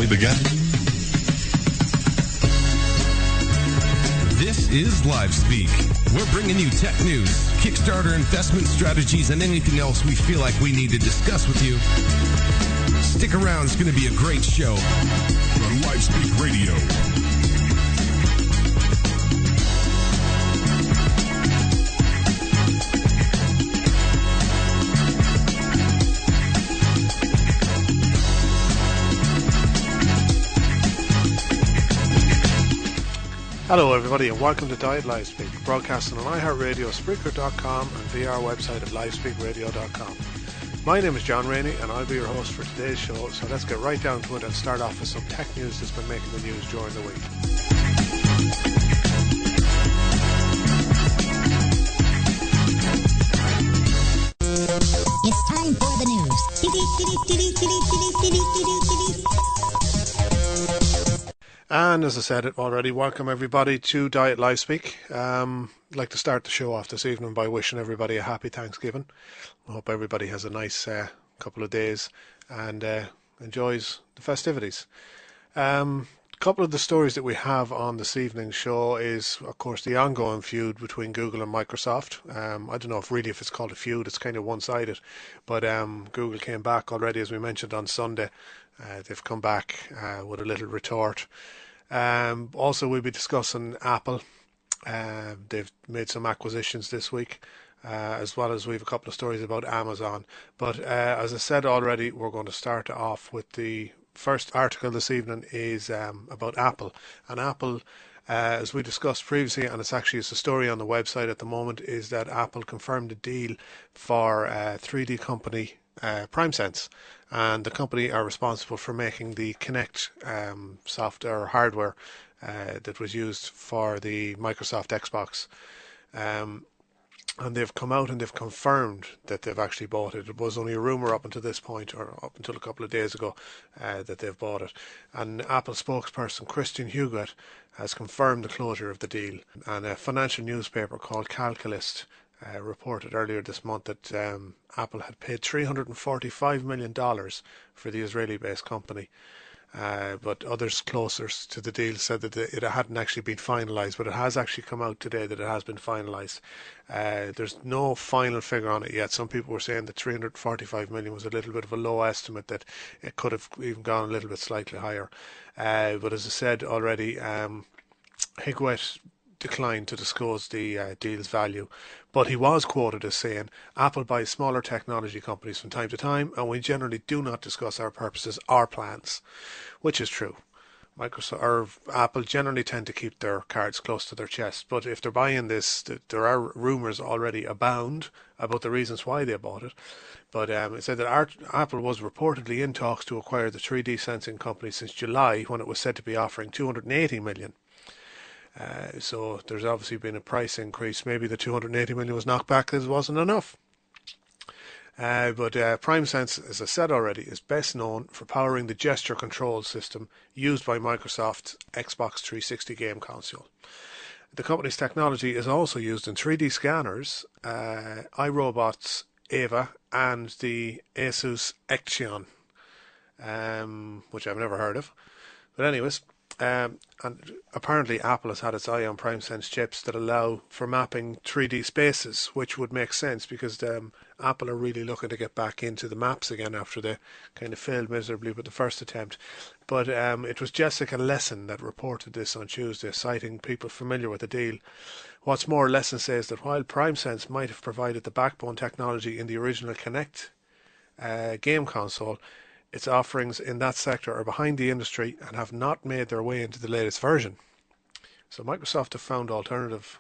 really begin? This is Livespeak. We're bringing you tech news, Kickstarter investment strategies, and anything else we feel like we need to discuss with you. Stick around, it's going to be a great show. On Livespeak Radio. Hello everybody and welcome to Diet Livespeak, broadcasting on iHeartRadio, Spreaker.com and via our website at livespeakradio.com. My name is John Rainey and I'll be your host for today's show, so let's get right down to it and start off with some tech news that's been making the news during the week. It's time for the news. And as I said it already, welcome everybody to Diet Livespeak. I'd like to start the show off this evening by wishing everybody a happy Thanksgiving. I hope everybody has a nice couple of days and enjoys the festivities. A couple of the stories that we have on this evening's show is, of course, the ongoing feud between Google and Microsoft. I don't know if it's called a feud, it's kind of one-sided. But Google came back already, as we mentioned on Sunday. They've come back with a little retort. Also, we'll be discussing Apple. They've made some acquisitions this week, as well as we have a couple of stories about Amazon. But as I said already, we're going to start off with the first article this evening is about Apple. And Apple, as we discussed previously, and it's a story on the website at the moment, is that Apple confirmed a deal for 3D company PrimeSense, and the company are responsible for making the Kinect software or hardware that was used for the Microsoft Xbox. And they've come out and they've confirmed that they've actually bought it. It was only a rumour up until this point, or up until a couple of days ago, that they've bought it. And Apple spokesperson Christian Huguet has confirmed the closure of the deal. And a financial newspaper called Calculist reported earlier this month that Apple had paid $345 million for the Israeli-based company. But others closer to the deal said that it hadn't actually been finalised, but it has actually come out today that it has been finalised. There's no final figure on it yet. Some people were saying that 345 million was a little bit of a low estimate, that it could have even gone a little bit slightly higher. But as I said already, Higuet declined to disclose the deal's value, but he was quoted as saying, "Apple buys smaller technology companies from time to time, and we generally do not discuss our purposes or plans," which is true. Microsoft or Apple generally tend to keep their cards close to their chest, but if they're buying this, there are rumours already abound about the reasons why they bought it. But it said that Apple was reportedly in talks to acquire the 3D sensing company since July, when it was said to be offering $280 million. So there's obviously been a price increase. Maybe the 280 million was knocked back because it wasn't enough. But PrimeSense, as I said already, is best known for powering the gesture control system used by Microsoft's Xbox 360 game console. The company's technology is also used in 3D scanners, iRobot's Ava, and the Asus Ection, which I've never heard of. But anyways, and apparently Apple has had its eye on PrimeSense chips that allow for mapping 3D spaces, which would make sense because Apple are really looking to get back into the maps again after they kind of failed miserably with the first attempt. But it was Jessica Lesson that reported this on Tuesday, citing people familiar with the deal. What's more, Lesson says that while PrimeSense might have provided the backbone technology in the original Kinect game console, its offerings in that sector are behind the industry and have not made their way into the latest version. So Microsoft have found alternative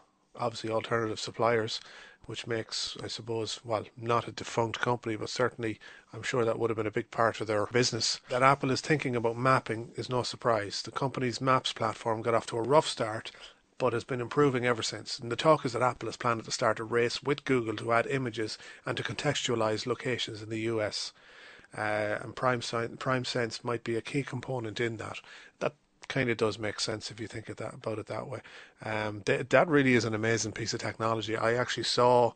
suppliers, which makes, I suppose, well, not a defunct company, but certainly I'm sure that would have been a big part of their business. That Apple is thinking about mapping is no surprise. The company's Maps platform got off to a rough start, but has been improving ever since. And the talk is that Apple is planning to start a race with Google to add images and to contextualize locations in the US. And PrimeSense might be a key component in that. That kind of does make sense if you think about it that way. That really is an amazing piece of technology. I actually saw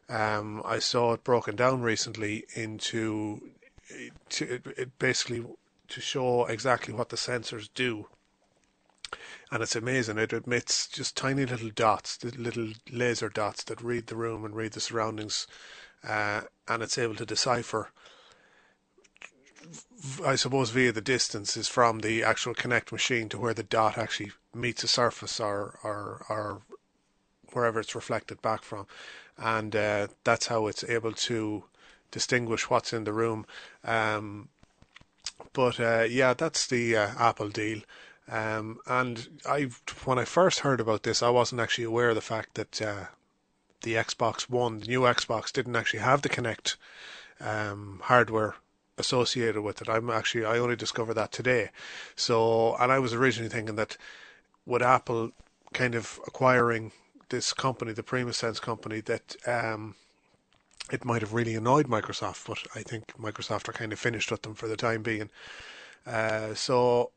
it broken down recently into it basically to show exactly what the sensors do. And it's amazing. It emits just tiny little dots, little laser dots that read the room and read the surroundings, and it's able to decipher, I suppose, via the distances from the actual Connect machine to where the dot actually meets a surface or wherever it's reflected back from. And that's how it's able to distinguish what's in the room. But that's the Apple deal. And when I first heard about this, I wasn't actually aware of the fact that the Xbox One, the new Xbox, didn't actually have the Kinect hardware associated with it. I only discovered that today. So, and I was originally thinking that with Apple kind of acquiring this company, the PrimaSense company, that it might have really annoyed Microsoft, but I think Microsoft are kind of finished with them for the time being. So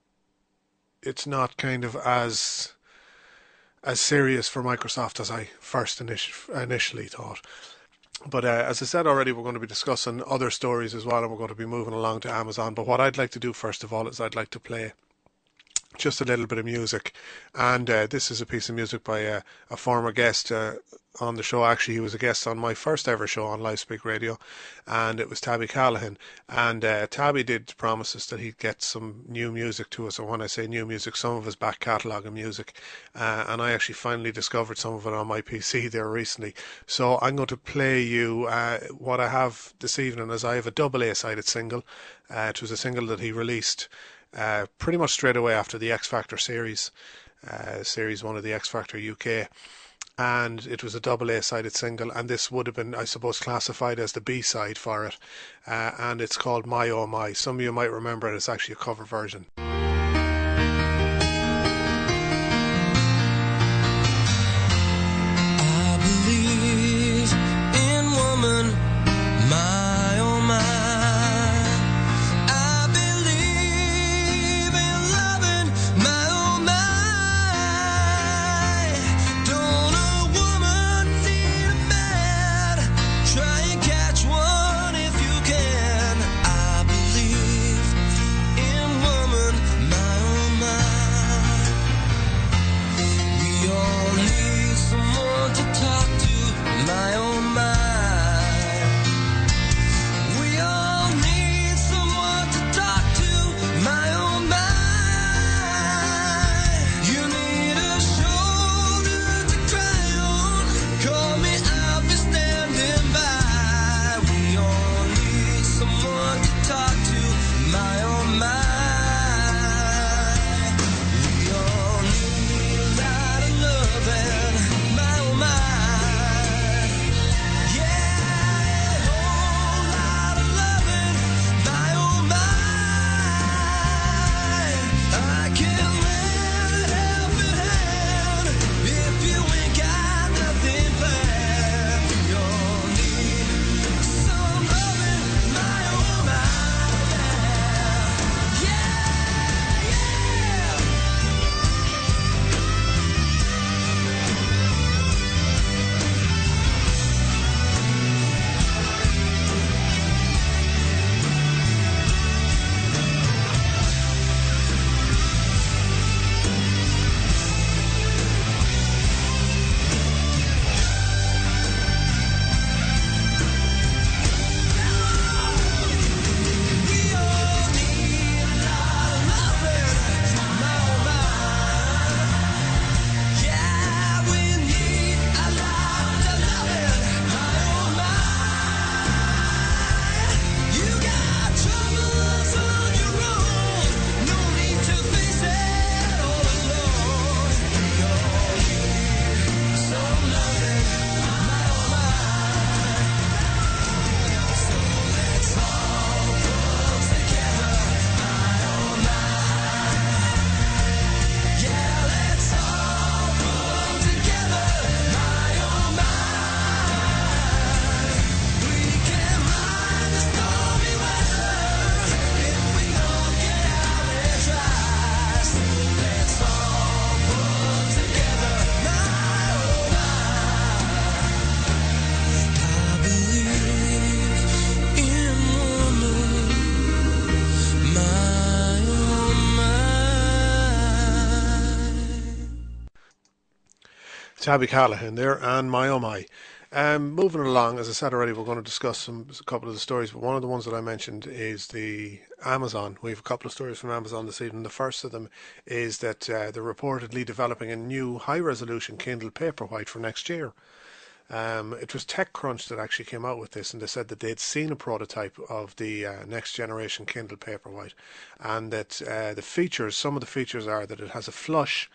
it's not kind of as serious for Microsoft as I first initially thought. But as I said already, we're going to be discussing other stories as well, and we're going to be moving along to Amazon. But what I'd like to do first of all is I'd like to play just a little bit of music. And this is a piece of music by a former guest on the show. Actually, he was a guest on my first ever show on Livespeak Radio, and it was Tabby Callahan. And Tabby did promise us that he'd get some new music to us. And when I say new music, some of his back catalogue of music. And I actually finally discovered some of it on my PC there recently. So I'm going to play you what I have this evening, as I have a double A-sided single. It was a single that he released pretty much straight away after the X Factor series 1 of the X Factor UK, and it was a double A-sided single, and this would have been, I suppose, classified as the B-side for it, and it's called My Oh My. Some of you might remember it, it's actually a cover version. I believe in woman, my oh my. Woman Tabby Callahan there, and my oh my. Moving along, as I said already, we're going to discuss a couple of the stories, but one of the ones that I mentioned is the Amazon. We have a couple of stories from Amazon this evening. The first of them is that they're reportedly developing a new high-resolution Kindle Paperwhite for next year. It was TechCrunch that actually came out with this, and they said that they'd seen a prototype of the next generation Kindle Paperwhite, and that some of the features are that it has a flush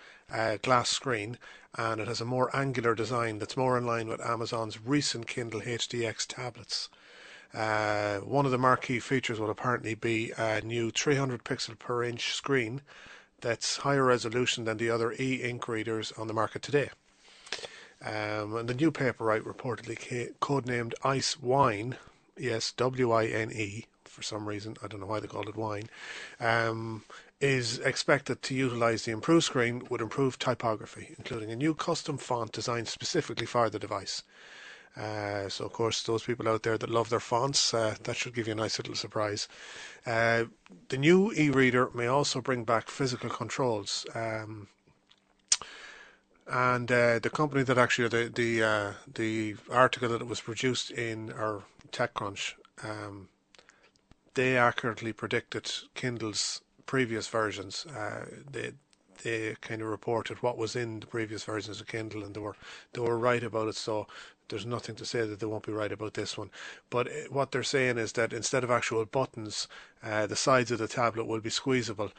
glass screen, and it has a more angular design that's more in line with Amazon's recent Kindle HDX tablets. One of the marquee features will apparently be a new 300 pixel per inch screen that's higher resolution than the other e-ink readers on the market today. And the new Paperwhite, reportedly codenamed Ice Wine, yes, W-I-N-E, for some reason, I don't know why they called it wine, is expected to utilise the improved screen with improved typography, including a new custom font designed specifically for the device. So, of course, those people out there that love their fonts, that should give you a nice little surprise. The new e-reader may also bring back physical controls. And the company that actually, the article that it was produced in, or TechCrunch, they accurately predicted Kindle's previous versions. They kind of reported what was in the previous versions of Kindle, and they were right about it. So there's nothing to say that they won't be right about this one. But what they're saying is that instead of actual buttons, the sides of the tablet will be squeezable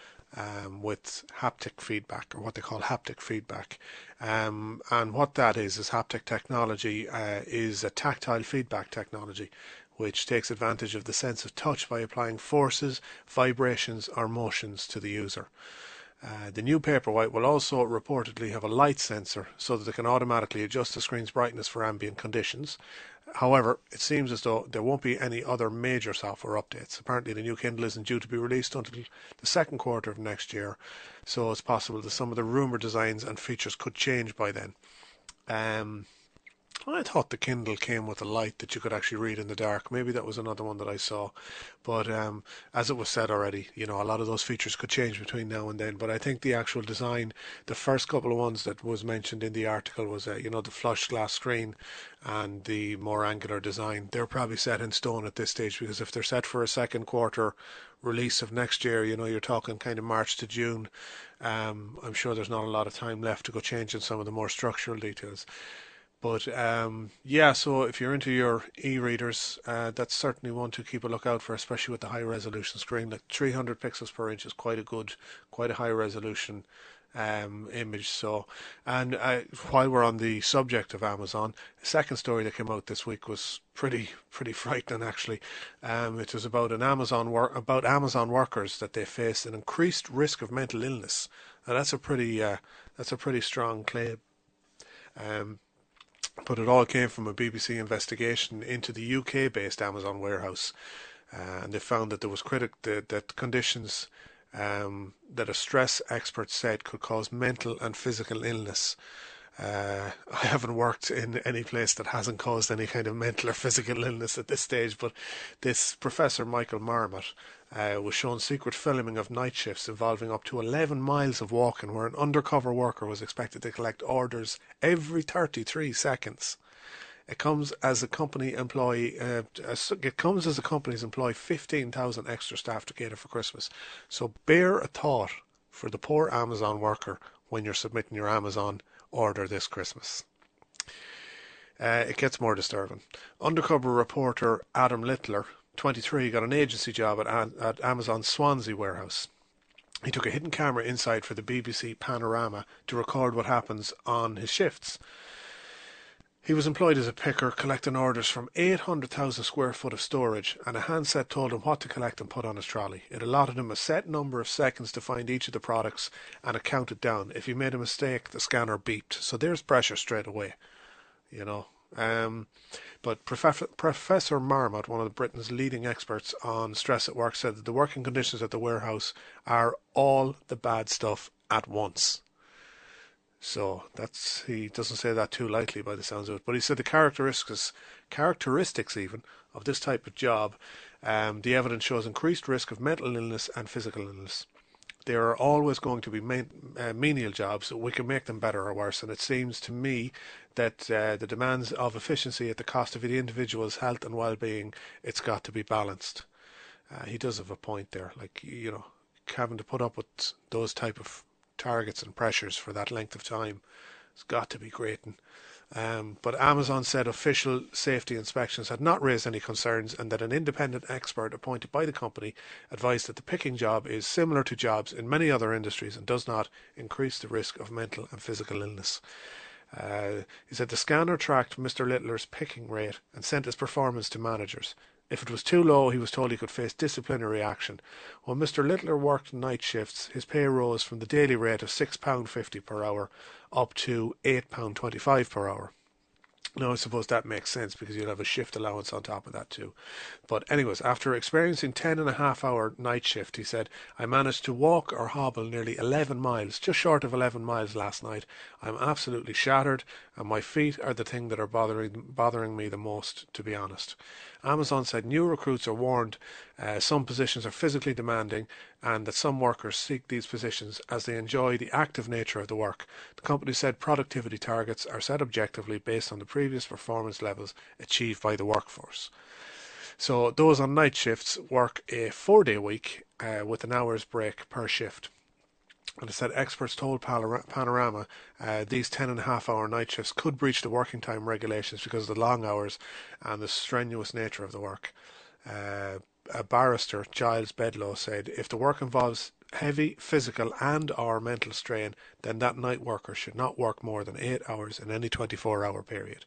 with haptic feedback, or what they call haptic feedback. And what that is haptic technology is a tactile feedback technology, which takes advantage of the sense of touch by applying forces, vibrations, or motions to the user. The new Paperwhite will also reportedly have a light sensor so that it can automatically adjust the screen's brightness for ambient conditions. However, it seems as though there won't be any other major software updates. Apparently the new Kindle isn't due to be released until the second quarter of next year, so it's possible that some of the rumoured designs and features could change by then. I thought the Kindle came with a light that you could actually read in the dark. Maybe that was another one that I saw. But as it was said already, a lot of those features could change between now and then. But I think the actual design, the first couple of ones that was mentioned in the article was, the flush glass screen and the more angular design. They're probably set in stone at this stage, because if they're set for a second quarter release of next year, you're talking kind of March to June. I'm sure there's not a lot of time left to go changing some of the more structural details. But so if you're into your e-readers, that's certainly one to keep a lookout for, especially with the high resolution screen. Like 300 pixels per inch is quite a high resolution image. So, and while we're on the subject of Amazon, the second story that came out this week was pretty frightening actually. It was about Amazon workers that they face an increased risk of mental illness. Now that's a pretty strong claim. But it all came from a BBC investigation into the UK-based Amazon warehouse, and they found that there was that conditions that a stress expert said could cause mental and physical illness. I haven't worked in any place that hasn't caused any kind of mental or physical illness at this stage, but this Professor Michael Marmot was shown secret filming of night shifts involving up to 11 miles of walking, where an undercover worker was expected to collect orders every 33 seconds. It comes as the company's employ 15,000 extra staff to cater for Christmas. So bear a thought for the poor Amazon worker when you're submitting your Amazon order this Christmas. It gets more disturbing. Undercover reporter Adam Littler, 23, got an agency job at Amazon's Swansea warehouse. He took a hidden camera inside for the BBC Panorama to record what happens on his shifts. He was employed as a picker, collecting orders from 800,000 square foot of storage, and a handset told him what to collect and put on his trolley. It allotted him a set number of seconds to find each of the products, and it counted down. If he made a mistake, the scanner beeped. So there's pressure straight away, But Professor Marmot, one of Britain's leading experts on stress at work, said that the working conditions at the warehouse are all the bad stuff at once. So he doesn't say that too lightly by the sounds of it. But he said the characteristics even of this type of job, the evidence shows increased risk of mental illness and physical illness. there are always going to be menial jobs. We can make them better or worse, and it seems to me that the demands of efficiency at the cost of the individual's health and well-being, it's got to be balanced. He does have a point there, like, having to put up with those type of targets and pressures for that length of time, it's got to be grating. But Amazon said official safety inspections had not raised any concerns, and that an independent expert appointed by the company advised that the picking job is similar to jobs in many other industries and does not increase the risk of mental and physical illness. He said the scanner tracked Mr. Littler's picking rate and sent his performance to managers. If it was too low, he was told he could face disciplinary action. When Mr. Littler worked night shifts, his pay rose from the daily rate of £6.50 per hour up to £8.25 per hour. Now, I suppose that makes sense because you'll have a shift allowance on top of that too. But anyways, after experiencing 10.5-hour night shift, he said, I managed to walk or hobble nearly 11 miles, just short of 11 miles last night. I'm absolutely shattered, and my feet are the thing that are bothering me the most, to be honest. Amazon said new recruits are warned some positions are physically demanding and that some workers seek these positions as they enjoy the active nature of the work. The company said productivity targets are set objectively based on the previous performance levels achieved by the workforce. So those on night shifts work a 4-day week with an hour's break per shift. And it said experts told Panorama these 10.5-hour night shifts could breach the working time regulations because of the long hours and the strenuous nature of the work. A barrister, Giles Bedlow, said if the work involves heavy physical and or mental strain, then that night worker should not work more than 8 hours in any 24-hour period.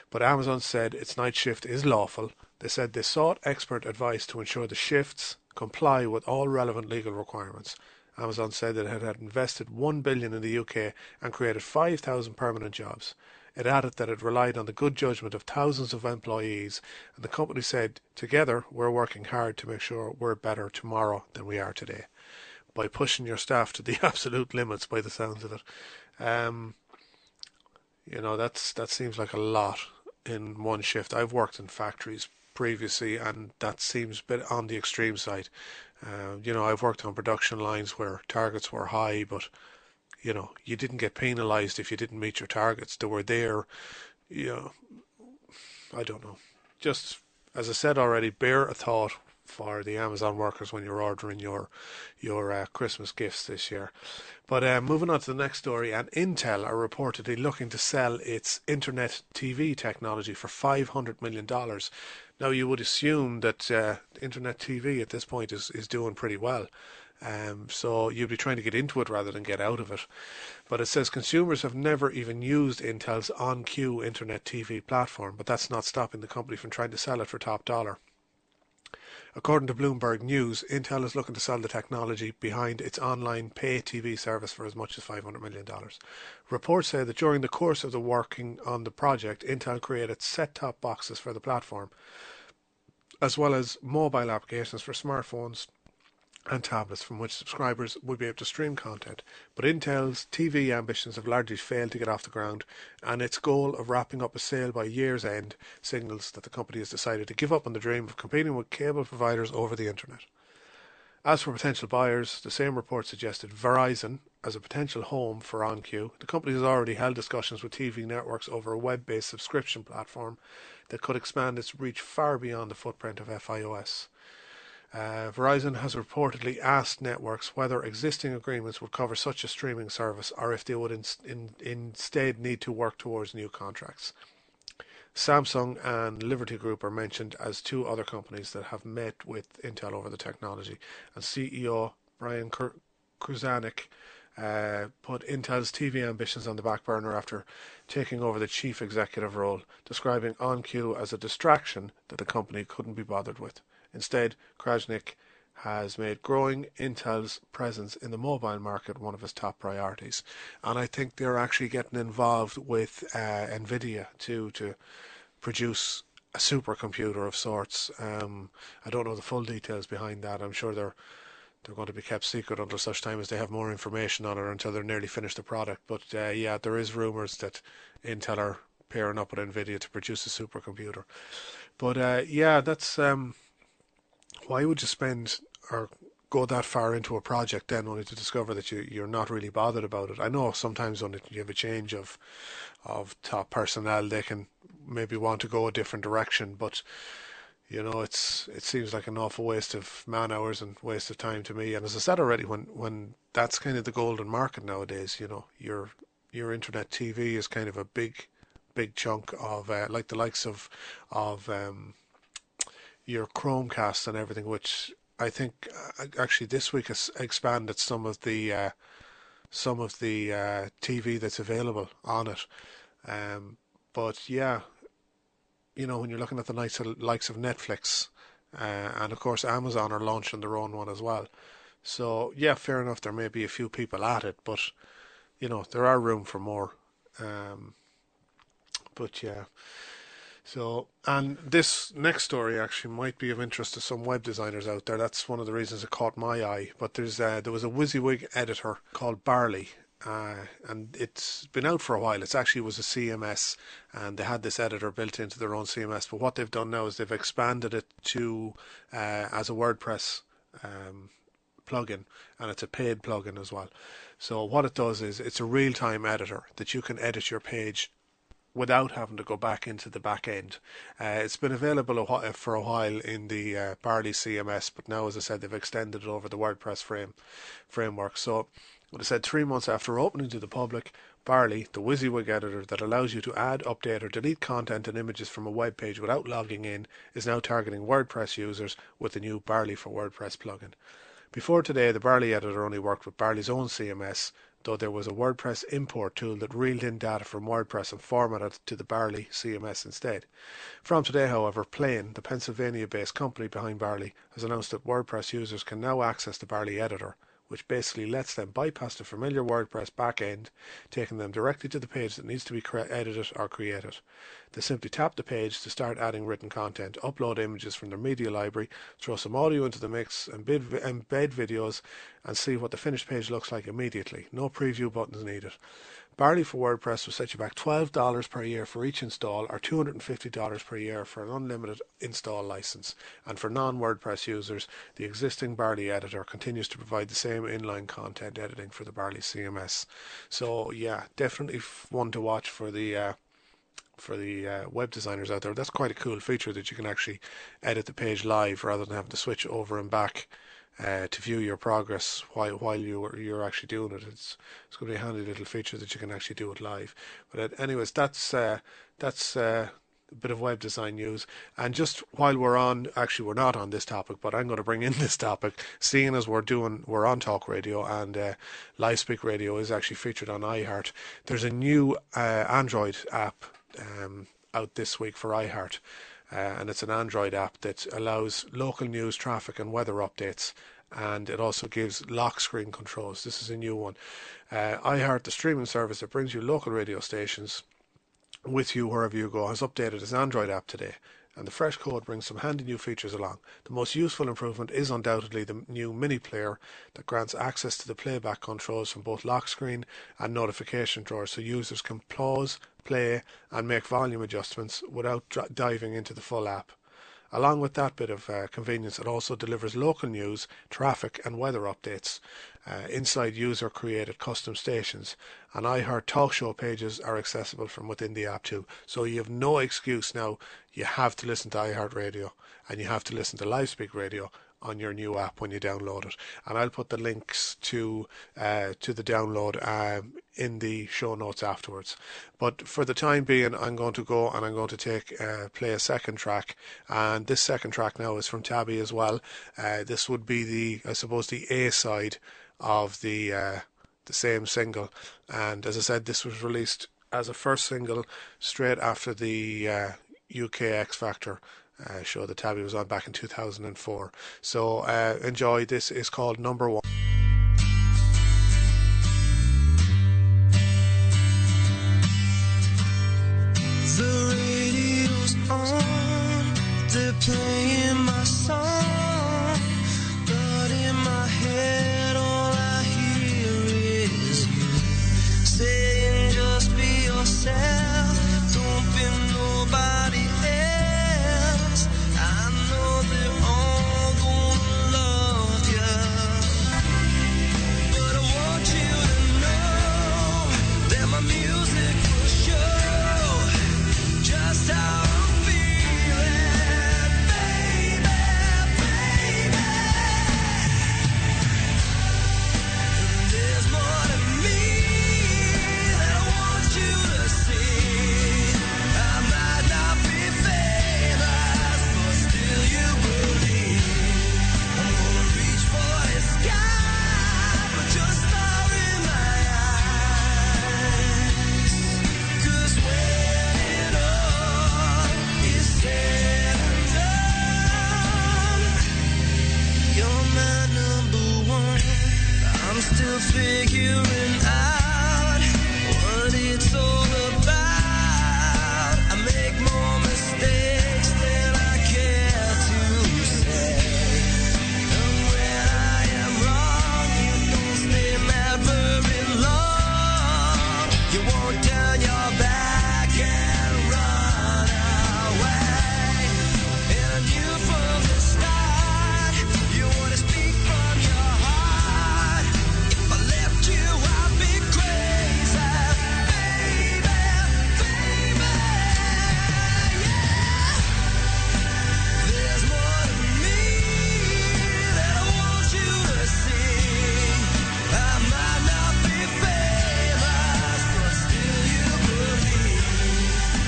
But Amazon said its night shift is lawful. They said they sought expert advice to ensure the shifts comply with all relevant legal requirements. Amazon said that it had invested $1 billion in the UK and created 5,000 permanent jobs. It added that it relied on the good judgment of thousands of employees, and the company said, together we're working hard to make sure we're better tomorrow than we are today, by pushing your staff to the absolute limits by the sounds of it. That seems like a lot in one shift. I've worked in factories previously, and that seems a bit on the extreme side. I've worked on production lines where targets were high, but you didn't get penalised if you didn't meet your targets. They were there. I don't know. Just as I said already, bear a thought for the Amazon workers when you're ordering your Christmas gifts this year. But moving on to the next story, and Intel are reportedly looking to sell its Internet TV technology for $500 million. Now, you would assume that Internet TV at this point is doing pretty well. So you'd be trying to get into it rather than get out of it. But it says consumers have never even used Intel's OnQ Internet TV platform, but that's not stopping the company from trying to sell it for top dollar. According to Bloomberg News, Intel is looking to sell the technology behind its online pay TV service for as much as $500 million. Reports say that during the course of the working on the project, Intel created set-top boxes for the platform, as well as mobile applications for smartphones and tablets from which subscribers would be able to stream content. But Intel's TV ambitions have largely failed to get off the ground, and its goal of wrapping up a sale by year's end signals that the company has decided to give up on the dream of competing with cable providers over the internet. As for potential buyers, the same report suggested Verizon as a potential home for OnQ. The company has already held discussions with TV networks over a web-based subscription platform that could expand its reach far beyond the footprint of FiOS. Verizon has reportedly asked networks whether existing agreements would cover such a streaming service or if they would instead need to work towards new contracts. Samsung and Liberty Group are mentioned as two other companies that have met with Intel over the technology, and CEO Brian Krzanich put Intel's TV ambitions on the back burner after taking over the chief executive role, describing OnQ as a distraction that the company couldn't be bothered with. Instead, Krzanich has made growing Intel's presence in the mobile market one of his top priorities. And I think they're actually getting involved with NVIDIA to produce a supercomputer of sorts. I don't know the full details behind that. I'm sure they're going to be kept secret until such time as they have more information on it, or until they're nearly finished the product. But yeah, there is rumours that Intel are pairing up with NVIDIA to produce a supercomputer. But yeah, that's... why would you spend or go that far into a project then only to discover that you're not really bothered about it. I know sometimes when you have a change of top personnel, they can maybe want to go a different direction, but it seems like an awful waste of man hours and waste of time to me. And as I said already, when that's kind of the golden market nowadays, your internet TV is kind of a big chunk of like the likes of your Chromecast and everything, which I think actually this week has expanded some of the TV that's available on it. But yeah, when you're looking at the likes of Netflix, and of course Amazon are launching their own one as well. So yeah, fair enough, there may be a few people at it, but there are room for more. But yeah. So, and this next story actually might be of interest to some web designers out there. That's one of the reasons it caught my eye. But there was a WYSIWYG editor called Barley, and it's been out for a while. It actually was a CMS, and they had this editor built into their own CMS. But what they've done now is they've expanded it to as a WordPress plugin, and it's a paid plugin as well. So what it does is it's a real-time editor that you can edit your page without having to go back into the back end. It's been available for a while in the Barley CMS, but now, as I said, they've extended it over the WordPress framework. So, what I said, 3 months after opening to the public, Barley, the WYSIWYG editor that allows you to add, update or delete content and images from a web page without logging in, is now targeting WordPress users with the new Barley for WordPress plugin. Before today, the Barley editor only worked with Barley's own CMS, though there was a WordPress import tool that reeled in data from WordPress and formatted to the Barley CMS instead. From today, however, Plain, the Pennsylvania-based company behind Barley, has announced that WordPress users can now access the Barley editor, which basically lets them bypass the familiar WordPress backend, taking them directly to the page that needs to be edited or created. They simply tap the page to start adding written content, upload images from their media library, throw some audio into the mix, embed videos, and see what the finished page looks like immediately. No preview buttons needed. Barley for WordPress will set you back $12 per year for each install, or $250 per year for an unlimited install license. And for non-WordPress users, the existing Barley editor continues to provide the same inline content editing for the Barley CMS. So yeah, definitely one to watch for the web designers out there. That's quite a cool feature, that you can actually edit the page live rather than having to switch over and back to view your progress while you're actually doing it. It's going to be a handy little feature that you can actually do it live. But anyways, that's a bit of web design news. And just while we're not on this topic, but I'm going to bring in this topic, seeing as we're on Talk Radio, and Livespeak Radio is actually featured on iHeart. There's a new Android app out this week for iHeart. And it's an Android app that allows local news, traffic and weather updates, and it also gives lock screen controls. This is a new one. iHeart, the streaming service that brings you local radio stations with you wherever you go, has updated its Android app today, and the fresh code brings some handy new features along. The most useful improvement is undoubtedly the new mini player that grants access to the playback controls from both lock screen and notification drawers, so users can pause, play and make volume adjustments without diving into the full app. Along with that bit of convenience, it also delivers local news, traffic and weather updates inside user-created custom stations, and iHeart talk show pages are accessible from within the app too. So you have no excuse now. You have to listen to iHeart Radio, and you have to listen to Livespeak Radio on your new app when you download it. And I'll put the links to the download in the show notes afterwards. But for the time being, I'm going to go and I'm going to play a second track, and this second track now is from Tabby as well. This would be the A side of the same single, and as I said, this was released as a first single straight after the UK X Factor show that Tabby was on back in 2004. So enjoy. This is called Number One. The radio's on, they're playing my song, but in my head all I hear is you saying just be yourself, don't be nobody else. I know they're all gonna love you. You won't turn your back and run away. And I knew from the start you wanna speak from your heart. If I left you, I'd be crazy, baby, baby. Yeah. There's more to me that I want you to see. I might not be famous, but still you believe.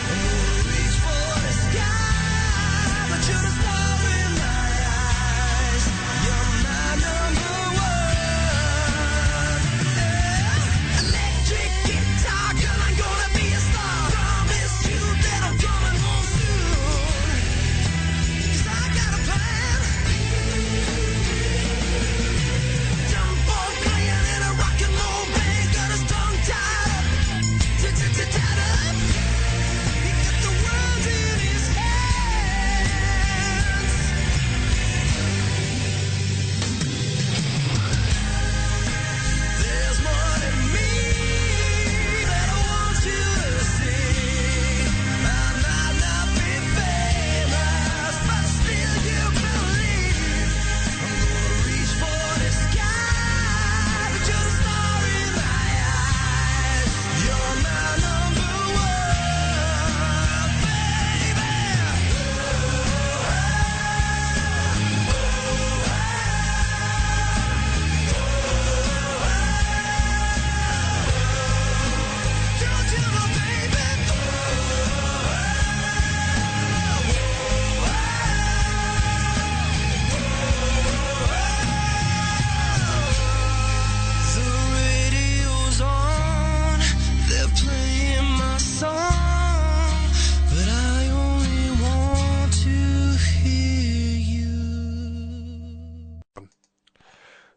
I'm gonna reach for the sky, but you're the star in my eyes. You're my number one. Yeah. Electric guitar, girl, I'm gonna be a star. Promise you that I'm coming home soon. 'Cause I got a plan. Jump on playing in a rock and roll band, got his tongue tied up, tied up. He got the world in his hands. There's more than me that I want you to see. I might not be famous, but still you believe. I'm gonna reach for the sky, but you're the star in my eyes. You're my number one, baby. Don't you know, baby? The radio's on, they're playing my song, but I only want to hear you.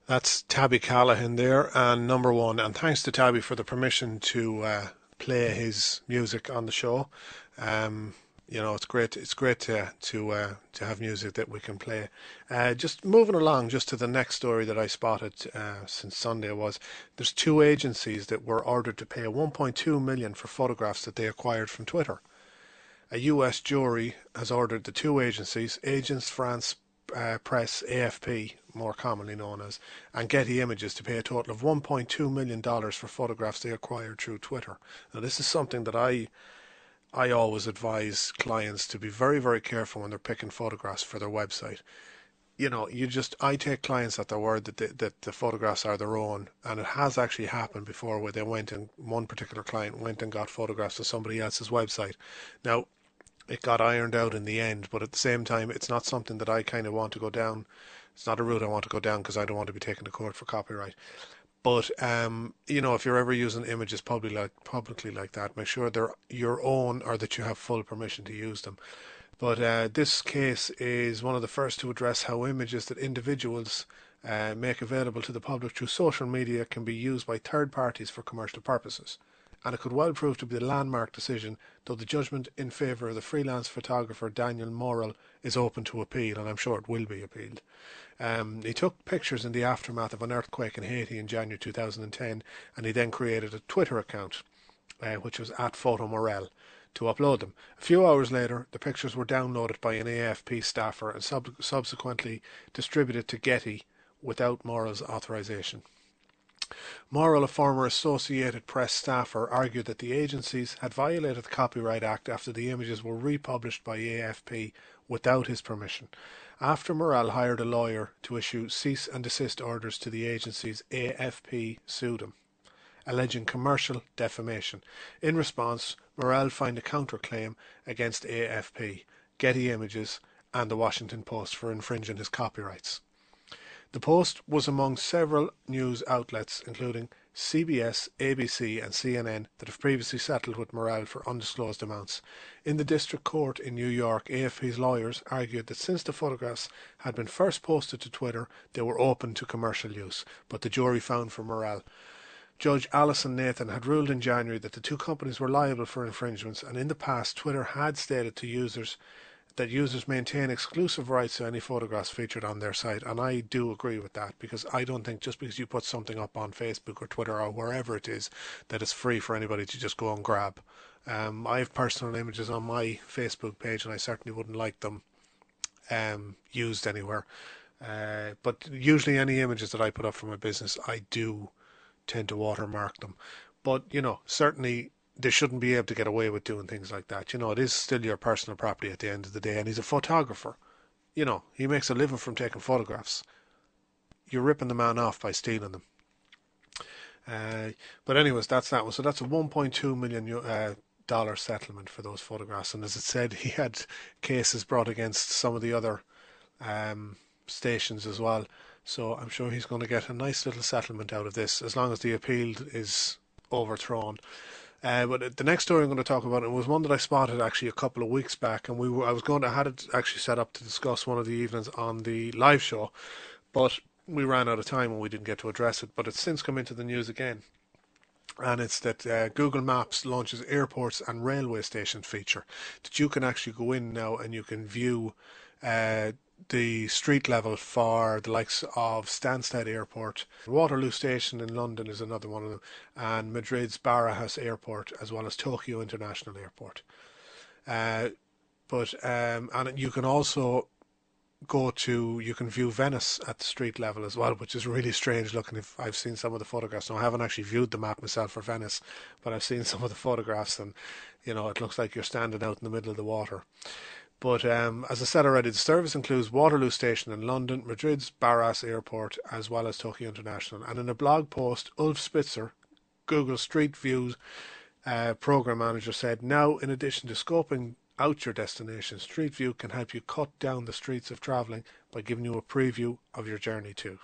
That's Tabby Callahan there, and number one. And thanks to Tabby for the permission to play his music on the show. You know, it's great. It's great to have music that we can play. Just moving along, just to the next story that I spotted since Sunday was there's two agencies that were ordered to pay 1.2 million for photographs that they acquired from Twitter. A US jury has ordered the two agencies, Agence France Presse AFP, more commonly known as, and Getty Images, to pay a total of $1.2 million for photographs they acquired through Twitter. Now, this is something that I always advise clients to be very, very careful when they're picking photographs for their website. You know, I take clients at their word that the photographs are their own, and it has actually happened before where they went and one particular client went and got photographs of somebody else's website. Now, it got ironed out in the end, but at the same time, it's not something that I kind of want to go down. It's not a route I want to go down because I don't want to be taken to court for copyright. But you know, if you're ever using images publicly like that, make sure they're your own or that you have full permission to use them. But this case is one of the first to address how images that individuals make available to the public through social media can be used by third parties for commercial purposes. And it could well prove to be the landmark decision, though the judgment in favour of the freelance photographer Daniel Morrell is open to appeal, and I'm sure it will be appealed. He took pictures in the aftermath of an earthquake in Haiti in January 2010, and he then created a Twitter account, which was @PhotoMorrell, to upload them. A few hours later, the pictures were downloaded by an AFP staffer and subsequently distributed to Getty without Morrell's authorization. Morrell, a former Associated Press staffer, argued that the agencies had violated the Copyright Act after the images were republished by AFP without his permission. After Morrell hired a lawyer to issue cease and desist orders to the agencies, AFP sued him, alleging commercial defamation. In response, Morrell filed a counterclaim against AFP, Getty Images, and the Washington Post for infringing his copyrights. The Post was among several news outlets, including CBS, ABC and CNN, that have previously settled with Morrell for undisclosed amounts. In the district court in New York, AFP's lawyers argued that since the photographs had been first posted to Twitter, they were open to commercial use, but the jury found for Morrell. Judge Alison Nathan had ruled in January that the two companies were liable for infringements, and in the past Twitter had stated to users that users maintain exclusive rights to any photographs featured on their site, and I do agree with that, because I don't think just because you put something up on Facebook or Twitter or wherever it is that it's free for anybody to just go and grab. I have personal images on my Facebook page, and I certainly wouldn't like them used anywhere. But usually any images that I put up for my business, I do tend to watermark them. But, certainly they shouldn't be able to get away with doing things like that. It is still your personal property at the end of the day, and he's a photographer. He makes a living from taking photographs. You're ripping the man off by stealing them. But anyways, that's that one. So that's a $1.2 million dollar settlement for those photographs. And as it said, he had cases brought against some of the other stations as well. So I'm sure he's going to get a nice little settlement out of this, as long as the appeal is overthrown. But the next story I'm going to talk about, it was one that I spotted actually a couple of weeks back, and I had it actually set up to discuss one of the evenings on the live show, but we ran out of time and we didn't get to address it. But it's since come into the news again, and it's that Google Maps launches airports and railway stations feature, that you can actually go in now and you can view the street level for the likes of Stansted Airport. Waterloo Station in London is another one of them, and Madrid's Barajas Airport, as well as Tokyo International Airport. And you can also you can view Venice at the street level as well, which is really strange looking. If I've seen some of the photographs, now I haven't actually viewed the map myself for Venice, but I've seen some of the photographs, and it looks like you're standing out in the middle of the water. But as I said already, the service includes Waterloo Station in London, Madrid's Barajas Airport, as well as Tokyo International. And in a blog post, Ulf Spitzer, Google Street View's program manager, said, "Now, in addition to scoping out your destination, Street View can help you cut down the streets of travelling by giving you a preview of your journey too.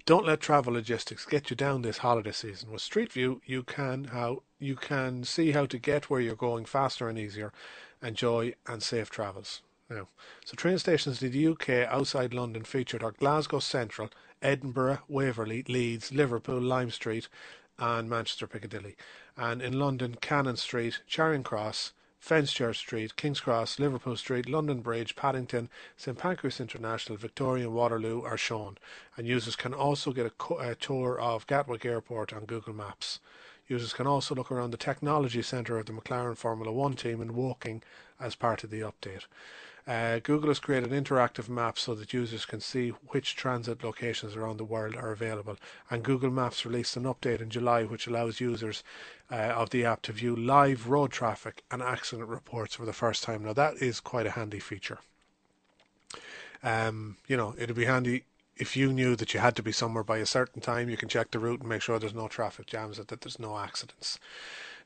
Don't let travel logistics get you down this holiday season. With Street View, you can see how to get where you're going faster and easier. Enjoy and safe travels." Now, so train stations in the UK outside London featured are Glasgow Central, Edinburgh, Waverley, Leeds, Liverpool, Lime Street, and Manchester Piccadilly. And in London, Cannon Street, Charing Cross, Fenchurch Street, King's Cross, Liverpool Street, London Bridge, Paddington, St Pancras International, Victoria and Waterloo are shown. And users can also get a tour of Gatwick Airport on Google Maps. Users can also look around the technology centre of the McLaren Formula 1 team in Woking as part of the update. Google has created interactive maps so that users can see which transit locations around the world are available. And Google Maps released an update in July which allows users of the app to view live road traffic and accident reports for the first time. Now that is quite a handy feature. It'd be handy if you knew that you had to be somewhere by a certain time. You can check the route and make sure there's no traffic jams, that there's no accidents.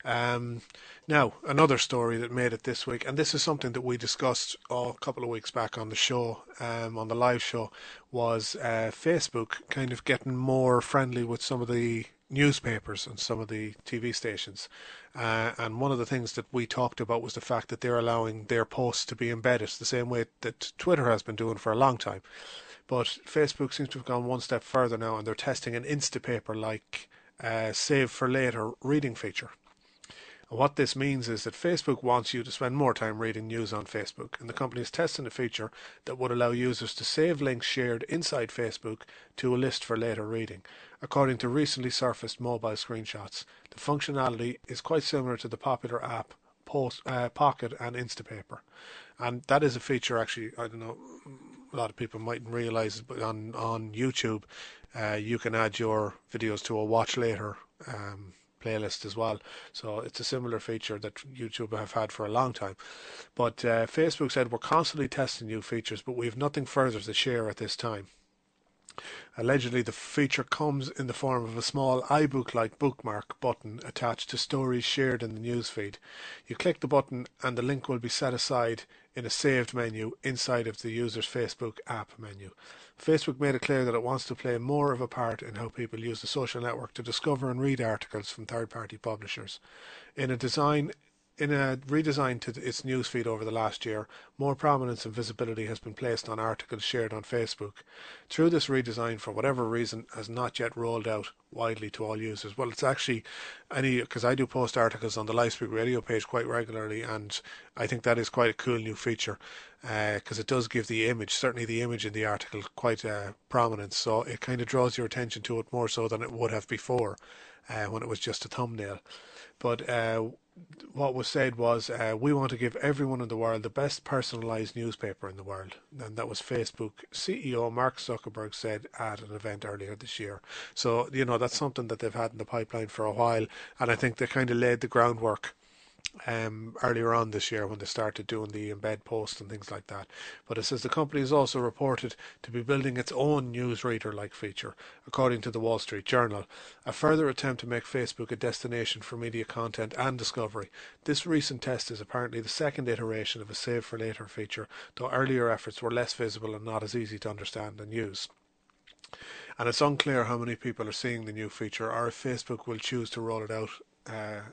Now, another story that made it this week, and this is something that we discussed a couple of weeks back on the show, on the live show, was Facebook kind of getting more friendly with some of the newspapers and some of the TV stations. And one of the things that we talked about was the fact that they're allowing their posts to be embedded the same way that Twitter has been doing for a long time. But Facebook seems to have gone one step further now, and they're testing an Instapaper-like save for later reading feature. And what this means is that Facebook wants you to spend more time reading news on Facebook, and the company is testing a feature that would allow users to save links shared inside Facebook to a list for later reading. According to recently surfaced mobile screenshots, the functionality is quite similar to the popular app Pocket and Instapaper. And that is a feature, actually, I don't know, a lot of people mightn't realise it, but on YouTube you can add your videos to a watch later playlist as well. So it's a similar feature that YouTube have had for a long time. But Facebook said, "We're constantly testing new features, but we have nothing further to share at this time." Allegedly, the feature comes in the form of a small iBook-like bookmark button attached to stories shared in the newsfeed. You click the button and the link will be set aside in a saved menu inside of the user's Facebook app menu. Facebook made it clear that it wants to play more of a part in how people use the social network to discover and read articles from third-party publishers. In a design in a redesign to its newsfeed over the last year, more prominence and visibility has been placed on articles shared on Facebook. Through this redesign, for whatever reason, has not yet rolled out widely to all users. Well, it's actually because I do post articles on the Livespeak radio page quite regularly, and I think that is quite a cool new feature because it does give the image, certainly the image in the article, quite prominence. So it kind of draws your attention to it more so than it would have before when it was just a thumbnail. But what was said was, we want to give everyone in the world the best personalised newspaper in the world. And that was Facebook CEO Mark Zuckerberg said at an event earlier this year. So, that's something that they've had in the pipeline for a while. And I think they kind of laid the groundwork earlier on this year when they started doing the embed posts and things like that. But it says the company is also reported to be building its own newsreader-like feature, according to the Wall Street Journal, a further attempt to make Facebook a destination for media content and discovery. This recent test is apparently the second iteration of a Save for Later feature, though earlier efforts were less visible and not as easy to understand and use. And it's unclear how many people are seeing the new feature or if Facebook will choose to roll it out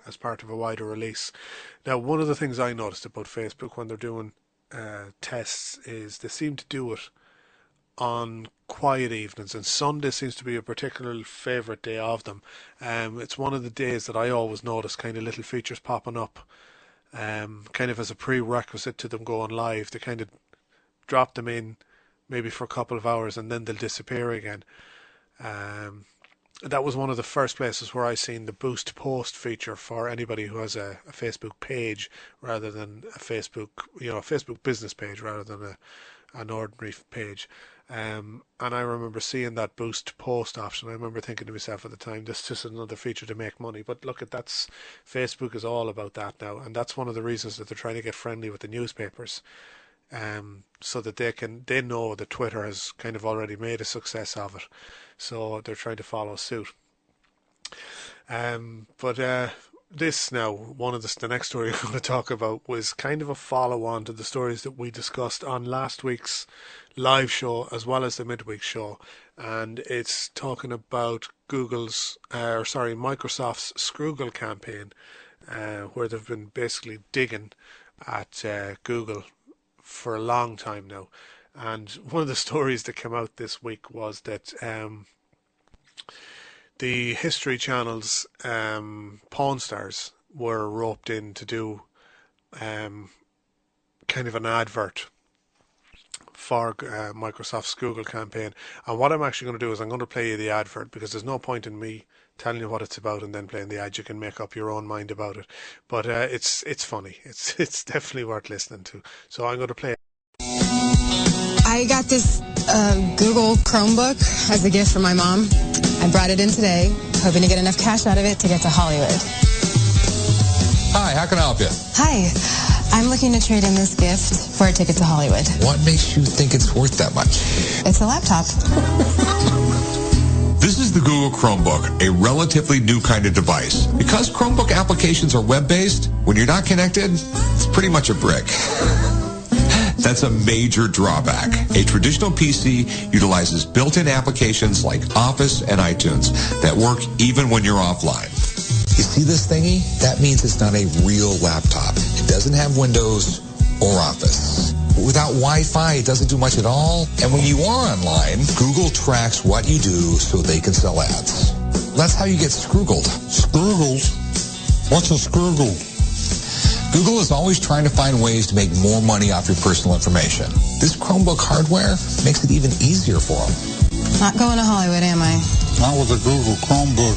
as part of a wider release. Now, one of the things I noticed about Facebook when they're doing tests is they seem to do it on quiet evenings, and Sunday seems to be a particular favourite day of them. It's one of the days that I always notice kind of little features popping up, kind of as a prerequisite to them going live. They kind of drop them in maybe for a couple of hours and then they'll disappear again. That was one of the first places where I seen the boost post feature for anybody who has a Facebook page rather than a Facebook business page rather than an ordinary page. And I remember seeing that boost post option. I remember thinking to myself at the time, this is just another feature to make money. But look, Facebook is all about that now, and that's one of the reasons that they're trying to get friendly with the newspapers. So that they know that Twitter has kind of already made a success of it, so they're trying to follow suit. But this now, the next story we're going to talk about was kind of a follow-on to the stories that we discussed on last week's live show as well as the midweek show, and it's talking about Microsoft's Scroogle campaign, where they've been basically digging at Google for a long time now. And one of the stories that came out this week was that the History Channel's Pawn Stars were roped in to do kind of an advert for Microsoft's Google campaign. And what I'm actually going to do is I'm going to play you the advert, because there's no point in me telling you what it's about and then playing the ad. You can make up your own mind about it. But it's funny. It's definitely worth listening to. So I'm going to play it. I got this Google Chromebook as a gift from my mom. I brought it in today, hoping to get enough cash out of it to get to Hollywood. Hi, how can I help you? Hi, I'm looking to trade in this gift for a ticket to Hollywood. What makes you think it's worth that much? It's a laptop. This is the Google Chromebook, a relatively new kind of device. Because Chromebook applications are web-based, when you're not connected, it's pretty much a brick. That's a major drawback. A traditional PC utilizes built-in applications like Office and iTunes that work even when you're offline. You see this thingy? That means it's not a real laptop. It doesn't have Windows or Office. Without Wi-Fi, it doesn't do much at all. And when you are online, Google tracks what you do so they can sell ads. That's how you get Scroogled. Scroogled? What's a Scroogle? Google is always trying to find ways to make more money off your personal information. This Chromebook hardware makes it even easier for them. Not going to Hollywood, am I? Not with a Google Chromebook.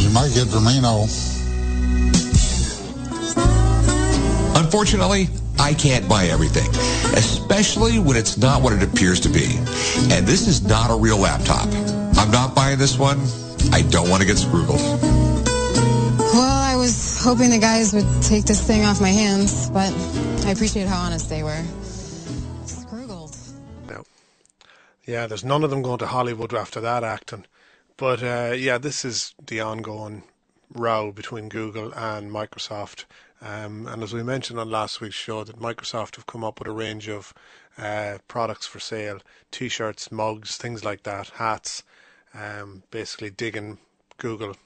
You might get Vimeo. Unfortunately, I can't buy everything, especially when it's not what it appears to be. And this is not a real laptop. I'm not buying this one. I don't want to get Scroogled. Well, I was hoping the guys would take this thing off my hands, but I appreciate how honest they were. Scroogled. No. Yeah, there's none of them going to Hollywood after that acting. But this is the ongoing row between Google and Microsoft. And as we mentioned on last week's show, that Microsoft have come up with a range of products for sale, T-shirts, mugs, things like that, hats, basically digging Google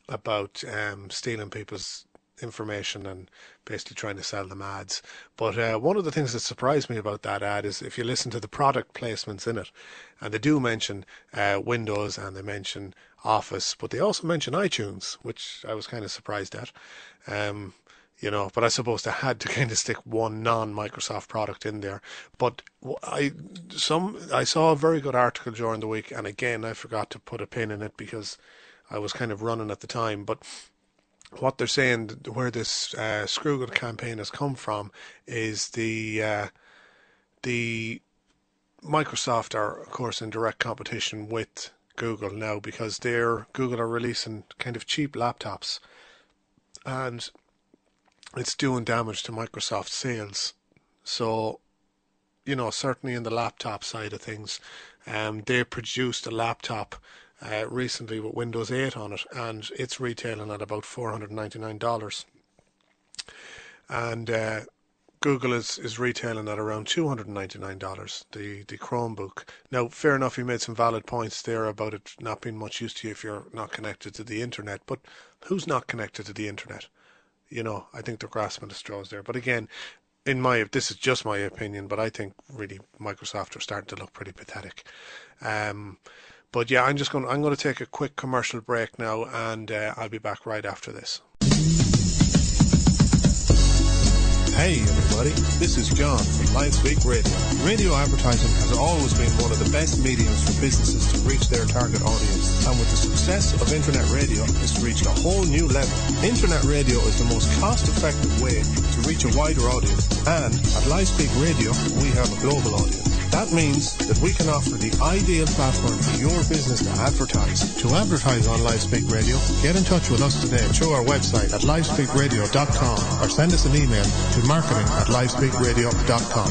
about stealing people's information and basically trying to sell them ads. But one of the things that surprised me about that ad is if you listen to the product placements in it, and they do mention Windows and they mention Office, but they also mention iTunes, which I was kind of surprised at. But I suppose they had to kind of stick one non-Microsoft product in there. But I saw a very good article during the week, and again, I forgot to put a pin in it because I was kind of running at the time. But what they're saying, where this Scroogle campaign has come from, is the Microsoft are, of course, in direct competition with Google now because Google are releasing kind of cheap laptops, and it's doing damage to Microsoft sales. So, certainly in the laptop side of things, they produced a laptop recently with Windows 8 on it, and it's retailing at about $499. And Google is retailing at around $299, the Chromebook. Now, fair enough, you made some valid points there about it not being much use to you if you're not connected to the internet, but who's not connected to the internet? I think they're grasping at straws there. But again, this is just my opinion, but I think really Microsoft are starting to look pretty pathetic. But yeah, I'm going to take a quick commercial break now, and I'll be back right after this. Hey everybody, this is John from Livespeak Radio. Radio advertising has always been one of the best mediums for businesses to reach their target audience, and with the success of internet radio, it's reached a whole new level. Internet radio is the most cost-effective way to reach a wider audience, and at Livespeak Radio, we have a global audience. That means that we can offer the ideal platform for your business to advertise. To advertise on Livespeak Radio, get in touch with us today through our website at livespeakradio.com or send us an email to marketing@livespeakradio.com.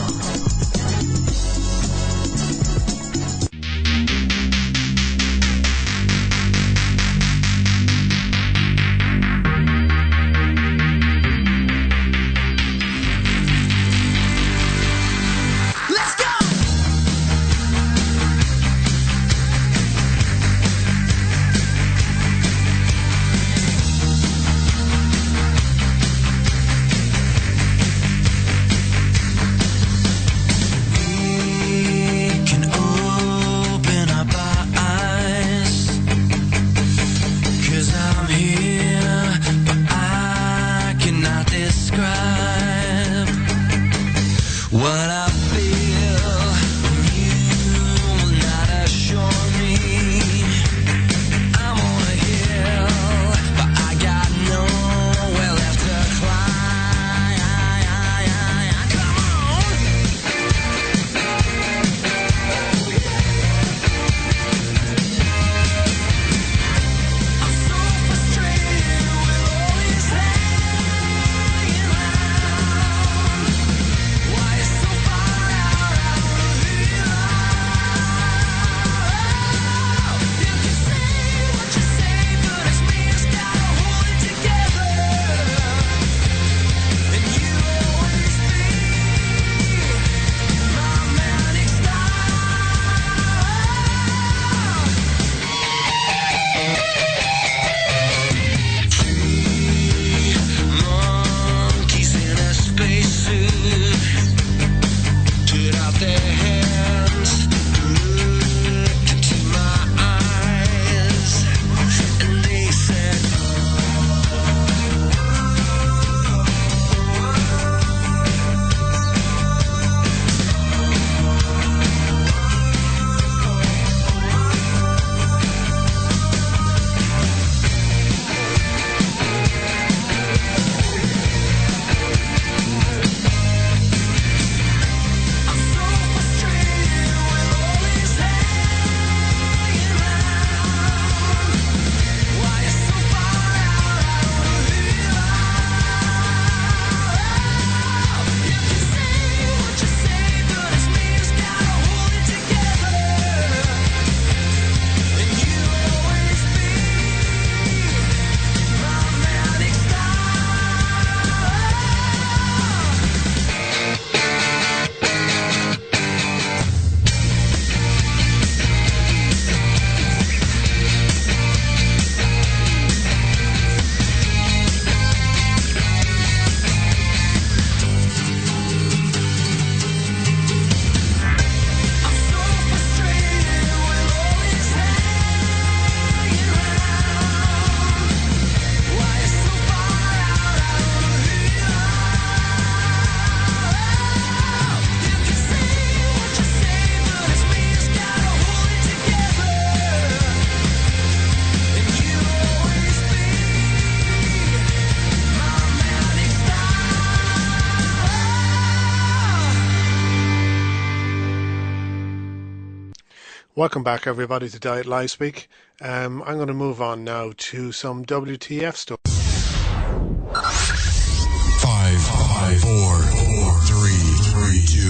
Welcome back, everybody, to Diet Livespeak. I'm going to move on now to some WTF stuff. 5, 4, 3, 2,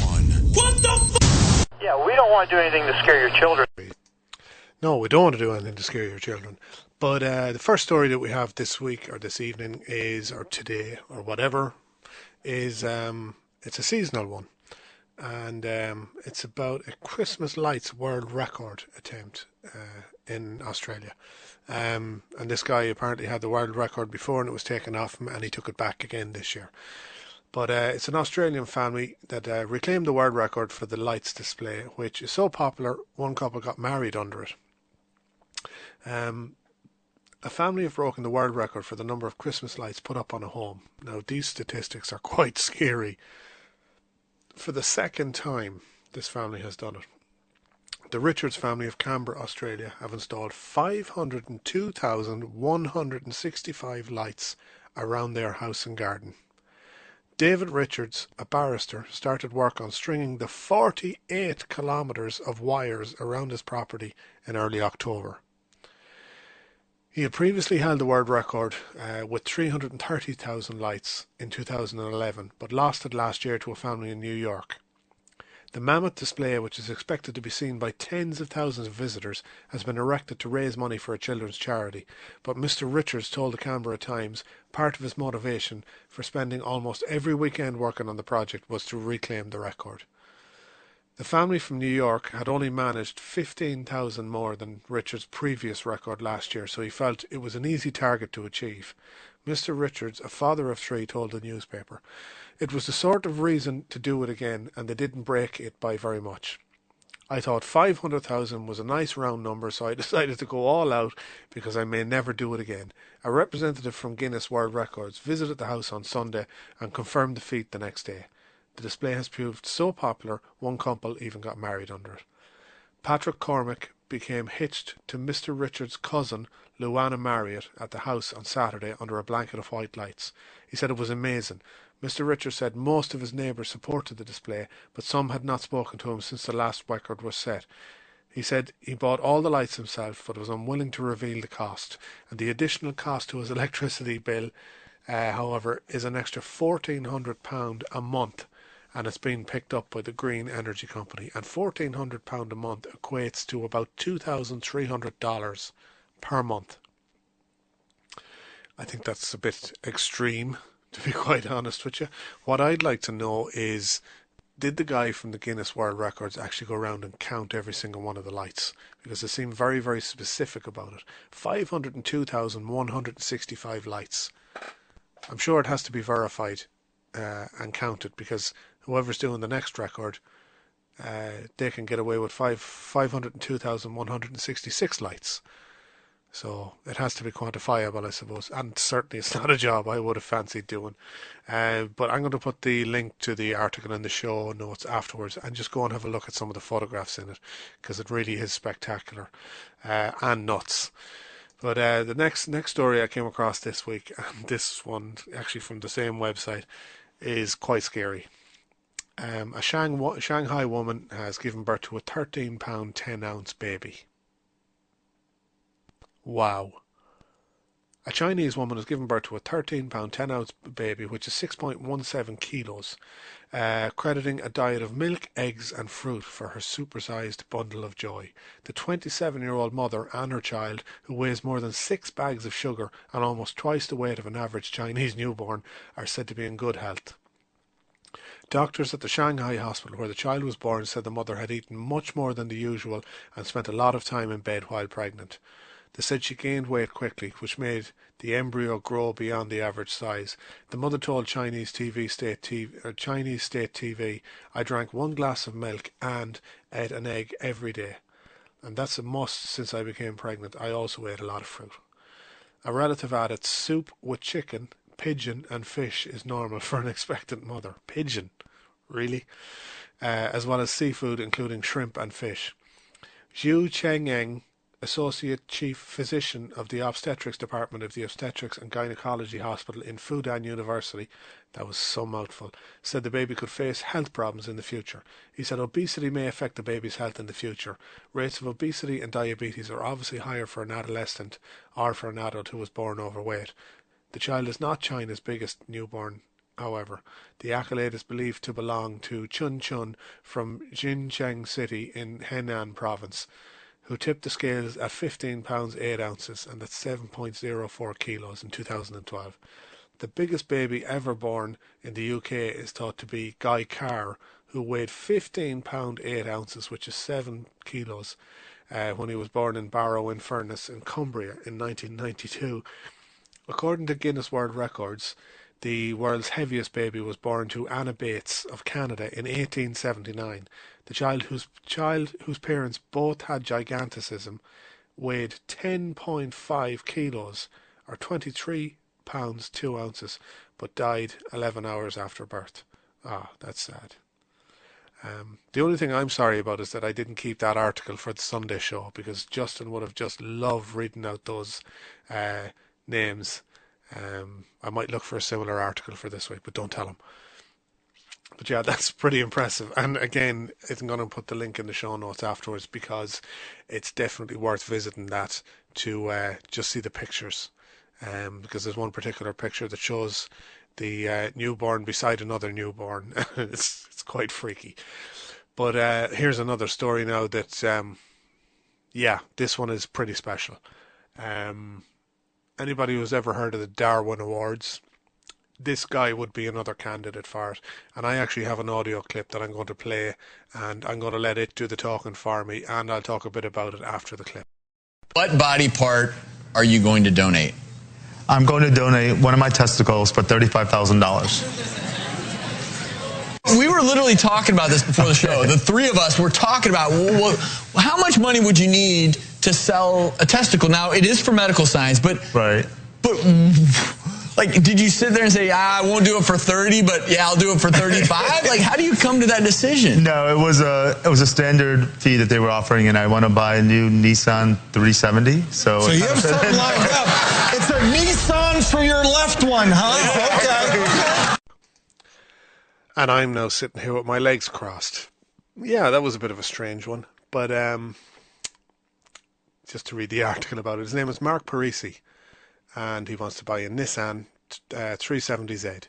1. What the f***? Yeah, we don't want to do anything to scare your children. No, we don't want to do anything to scare your children. But the first story that we have this week or this evening is, or today or whatever, is it's a seasonal one. And it's about a Christmas lights world record attempt in Australia. And this guy apparently had the world record before and it was taken off him, and he took it back again this year. But it's an Australian family that reclaimed the world record for the lights display, which is so popular, one couple got married under it. A family have broken the world record for the number of Christmas lights put up on a home. Now, these statistics are quite scary. For the second time, this family has done it. The Richards family of Canberra, Australia, have installed 502,165 lights around their house and garden. David Richards, a barrister, started work on stringing the 48 kilometres of wires around his property in early October. He had previously held the world record with 330,000 lights in 2011, but lost it last year to a family in New York. The mammoth display, which is expected to be seen by tens of thousands of visitors, has been erected to raise money for a children's charity, but Mr. Richards told the Canberra Times part of his motivation for spending almost every weekend working on the project was to reclaim the record. The family from New York had only managed 15,000 more than Richards' previous record last year, so he felt it was an easy target to achieve. Mr. Richards, a father of three, told the newspaper, "It was the sort of reason to do it again, and they didn't break it by very much. I thought 500,000 was a nice round number, so I decided to go all out because I may never do it again." A representative from Guinness World Records visited the house on Sunday and confirmed the feat the next day. The display has proved so popular, one couple even got married under it. Patrick Cormack became hitched to Mr. Richards' cousin, Luana Marriott, at the house on Saturday under a blanket of white lights. He said it was amazing. Mr. Richards said most of his neighbours supported the display, but some had not spoken to him since the last record was set. He said he bought all the lights himself, but was unwilling to reveal the cost, and the additional cost to his electricity bill, however, is an extra £1,400 a month, and it's been picked up by the Green Energy Company, and £1,400 a month equates to about $2,300 per month. I think that's a bit extreme, to be quite honest with you. What I'd like to know is, did the guy from the Guinness World Records actually go around and count every single one of the lights? Because they seem very, very specific about it. 502,165 lights. I'm sure it has to be verified and counted, because whoever's doing the next record, they can get away with 502,166 lights. So it has to be quantifiable, I suppose. And certainly it's not a job I would have fancied doing. But I'm going to put the link to the article in the show notes afterwards, and just go and have a look at some of the photographs in it, because it really is spectacular and nuts. But the next story I came across this week, and this one actually from the same website, is quite scary. A Shanghai woman has given birth to a 13-pound 10-ounce baby. Wow. A Chinese woman has given birth to a 13-pound 10-ounce baby, which is 6.17 kilos, crediting a diet of milk, eggs and fruit for her supersized bundle of joy. The 27-year-old mother and her child, who weighs more than 6 bags of sugar and almost twice the weight of an average Chinese newborn, are said to be in good health. Doctors at the Shanghai hospital where the child was born said the mother had eaten much more than the usual and spent a lot of time in bed while pregnant. They said she gained weight quickly, which made the embryo grow beyond the average size. The mother told Chinese State TV, "I drank 1 glass of milk and ate an egg every day. And that's a must since I became pregnant. I also ate a lot of fruit." A relative added, "Soup with chicken, pigeon and fish is normal for an expectant mother." Pigeon? Really? As well as seafood, including shrimp and fish. Zhu Chengeng, Associate Chief Physician of the Obstetrics Department of the Obstetrics and Gynecology Hospital in Fudan University, that was so mouthful, said the baby could face health problems in the future. He said obesity may affect the baby's health in the future. Rates of obesity and diabetes are obviously higher for an adolescent or for an adult who was born overweight. The child is not China's biggest newborn. However, the accolade is believed to belong to Chun Chun from Jincheng City in Henan Province, who tipped the scales at 15 pounds 8 ounces, and that's 7.04 kilos in 2012. The biggest baby ever born in the UK is thought to be Guy Carr, who weighed 15 pound 8 ounces, which is 7 kilos, when he was born in Barrow-in-Furness in Cumbria in 1992. According to Guinness World Records, the world's heaviest baby was born to Anna Bates of Canada in 1879. The child whose parents both had giganticism weighed 10.5 kilos, or 23 pounds 2 ounces, but died 11 hours after birth. That's sad. The only thing I'm sorry about is that I didn't keep that article for the Sunday show, because Justin would have just loved reading out those names. I might look for a similar article for this week, but don't tell him. But yeah, that's pretty impressive. And again, I'm going to put the link in the show notes afterwards, because it's definitely worth visiting that to just see the pictures. Because there's one particular picture that shows the newborn beside another newborn. It's quite freaky. But here's another story now that, this one is pretty special. Anybody who's ever heard of the Darwin Awards, this guy would be another candidate for it. And I actually have an audio clip that I'm going to play, and I'm going to let it do the talking for me, and I'll talk a bit about it after the clip. What body part are you going to donate? I'm going to donate one of my testicles for $35,000. We were literally talking about this before the show. The three of us were talking about how much money would you need to sell a testicle. Now, it is for medical science, but right. But like, did you sit there and say, I won't do it for 30, but yeah, I'll do it for 35? Like, how do you come to that decision? No, it was a standard fee that they were offering, and I want to buy a new Nissan 370. So you have something lined up. It's a Nissan for your left one, huh? Okay. And I'm now sitting here with my legs crossed. Yeah, that was a bit of a strange one, but just to read the article about it. His name is Mark Parisi, and he wants to buy a Nissan 370Z.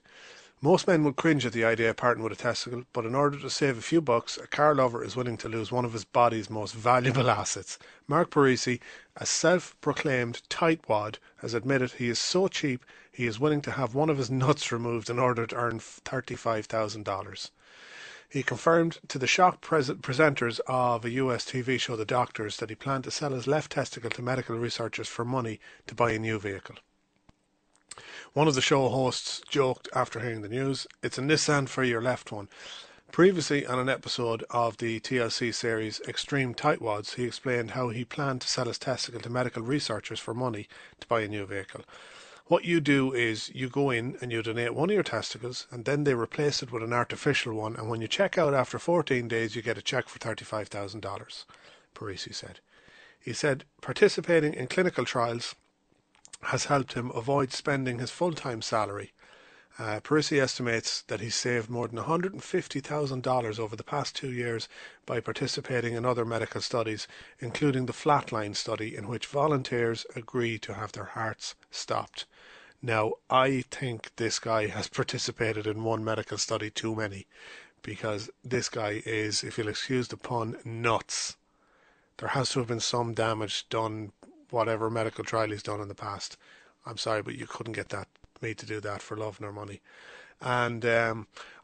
Most men would cringe at the idea of parting with a testicle, but in order to save a few bucks, a car lover is willing to lose one of his body's most valuable assets. Mark Parisi, a self-proclaimed tightwad, has admitted he is so cheap he is willing to have one of his nuts removed in order to earn $35,000. He confirmed to the shocked presenters of a US TV show, The Doctors, that he planned to sell his left testicle to medical researchers for money to buy a new vehicle. One of the show hosts joked after hearing the news, "It's a Nissan for your left one." Previously, on an episode of the TLC series Extreme Tightwads, he explained how he planned to sell his testicle to medical researchers for money to buy a new vehicle. What you do is you go in and you donate one of your testicles, and then they replace it with an artificial one, and when you check out after 14 days, you get a check for $35,000, Parisi said. He said participating in clinical trials has helped him avoid spending his full-time salary. Parisi estimates that he's saved more than $150,000 over the past 2 years by participating in other medical studies, including the Flatline study, in which volunteers agree to have their hearts stopped. Now, I think this guy has participated in one medical study too many, because this guy is, if you'll excuse the pun, nuts. There has to have been some damage done, whatever medical trial he's done in the past. I'm sorry, but you couldn't get me to do that for love nor money. And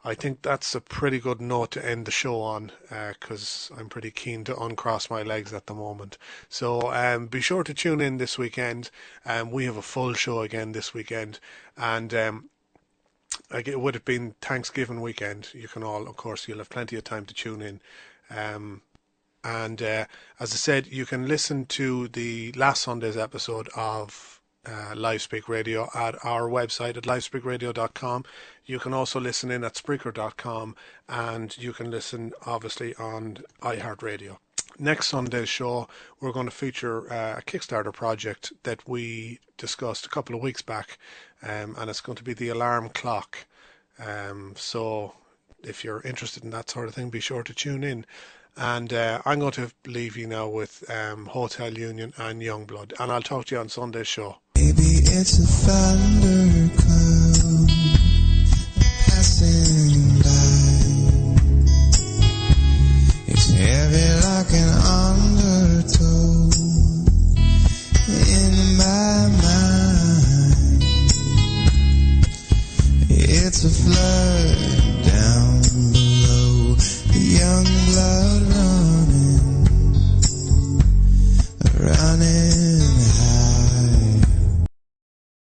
I think that's a pretty good note to end the show on, because I'm pretty keen to uncross my legs at the moment. So be sure to tune in this weekend. We have a full show again this weekend, and with it being Thanksgiving weekend, you can all, of course, you'll have plenty of time to tune in. And as I said, you can listen to the last Sunday's episode of Livespeak Radio at our website at livespeakradio.com. You can also listen in at Spreaker.com, and you can listen obviously on iHeartRadio. next Sunday's show, we're going to feature a Kickstarter project that we discussed a couple of weeks back, and it's going to be the alarm clock. So if you're interested in that sort of thing, be sure to tune in. And I'm going to leave you now with Hotel Union and Youngblood, and I'll talk to you on Sunday's show. Maybe it's a thundercloud passing by. It's heavy like an undertow in my mind. It's a flood